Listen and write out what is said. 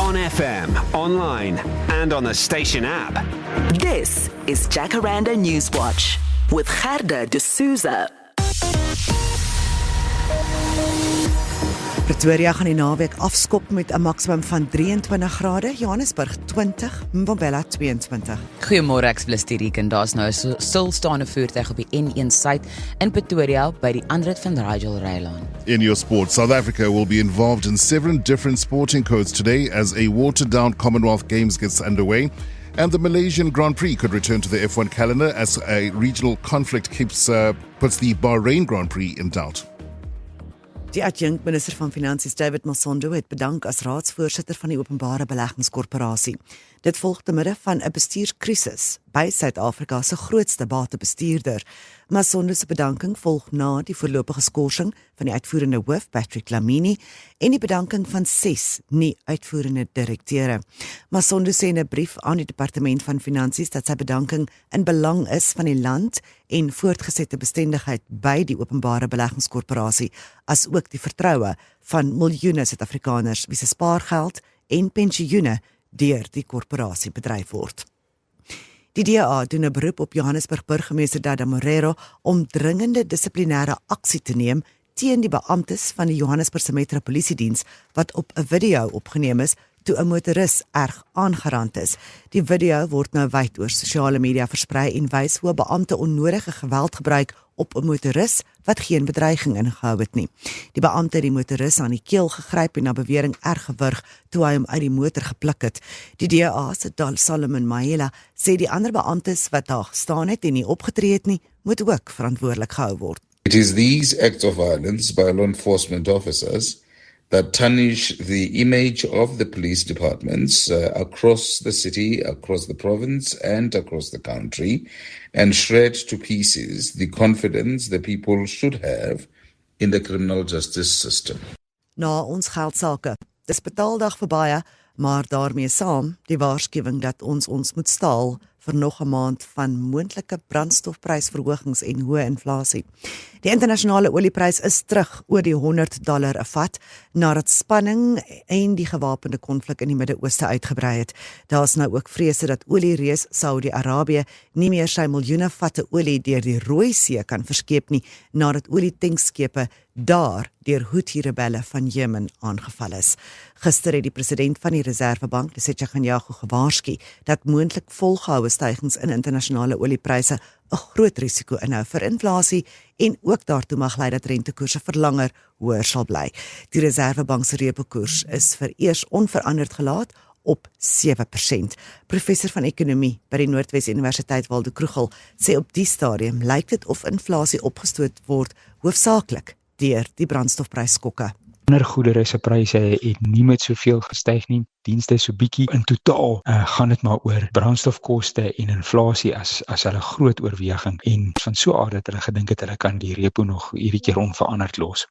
On FM, online, and on the station app. This is Jacaranda Newswatch with Gerda de Souza. Pretoria gaan die naweek afskop met 'n maksimum van 23 grade, Johannesburg 20, Mbombela 22. Goeiemôre, ek is Blisterik en daar's nou 'n stilstaande voertuig op die N1 suid in Pretoria by die Andred van Rygel Rylaan. In your sport, South Africa will be involved in 7 different sporting codes today as a watered-down Commonwealth Games gets underway. And the Malaysian Grand Prix could return to the F1 calendar as a regional conflict puts the Bahrain Grand Prix in doubt. Die adjunkt-minister van Finansies David Masondo het bedank as raadsvoorsitter van die Openbare Beleggingskorporasie. Dit volg te midde van 'n bestuurskrisis by Suid-Afrika se grootste batebestuurder. Masondo se bedanking volg na die voorlopige skorsing van die uitvoerende hoof Patrick Lamini en die bedanking van 6 nie uitvoerende direkteure. Masondo sê in 'n brief aan die Departement van Finansies dat sy bedanking in belang is van die land en voortgesette bestendigheid by die Openbare Beleggingskorporasie, as ook die vertroue van miljoene Suid-Afrikaners wie se spaargeld en pensioene deur die korporasie bedryf word. Die DA doen 'n beroep op Johannesburg burgemeester Dada Morero om dringende dissiplinêre aksie te neem teen die beamptes van die Johannesburgse Metropolisiediens wat op 'n video opgeneem is toe 'n motoris erg aangerand is. Die video word nou wyd oor sosiale media versprei en wys hoe 'n beampte onnodige geweld gebruik op 'n motoris wat geen bedreiging ingehou het nie. Die beampte het die motoris aan die keel gegryp en na bewering erg gewurg toe hy hom uit die motor gepluk het. Die DA se Solomon Mahela sê die ander beamptes wat daar gestaan het en nie opgetree het nie, moet ook verantwoordelik gehou word. It is these acts of violence by law enforcement officers that tarnish the image of the police departments across the city, across the province, and across the country, and shred to pieces the confidence the people should have in the criminal justice system. Na ons geldsake. Dis betaaldag vir baie, maar daarmee saam die waarskuwing dat ons moet staal vir nog 'n maand van moontlike brandstofprysverhogings en hoë inflasie. Die internasionale olieprys is terug oor die $100 'n vat nadat spanning en die gewapende konflik in die Midde-Ooste uitgebrei het. Daar is nou ook vrese dat oliereus Saudi-Arabië nie meer sy miljoene vatte olie deur die Rooi See kan verskeep nie nadat olietankschepe daar deur Houthi-rebelle van Jemen aangeval is. Gister het die president van die Reservebank, Lesetja Kganyago, gewaarsku dat moontlik volgehoue stygings in internasionale oliepryse 'n groot risiko inhou vir inflasie en ook daartoe mag lei dat rentekoerse vir langer hoër sal bly. Die Reservebank se repo-koers is vereers onveranderd gelaat op 7%. Professor van ekonomie by die Noordwes Universiteit Waldo Krugel sê op die stadium lyk dit of inflasie opgestoot word hoofsaaklik deur die brandstofprysskokke. Ander goedere se pryse het nie met soveel gestyg nie, dienste so bietjie. In totaal gaan dit maar oor brandstofkoste en inflasie as hulle groot oorweging en van so aard dat hulle gedink het hulle kan die repo nog hierdie keer onveranderd los.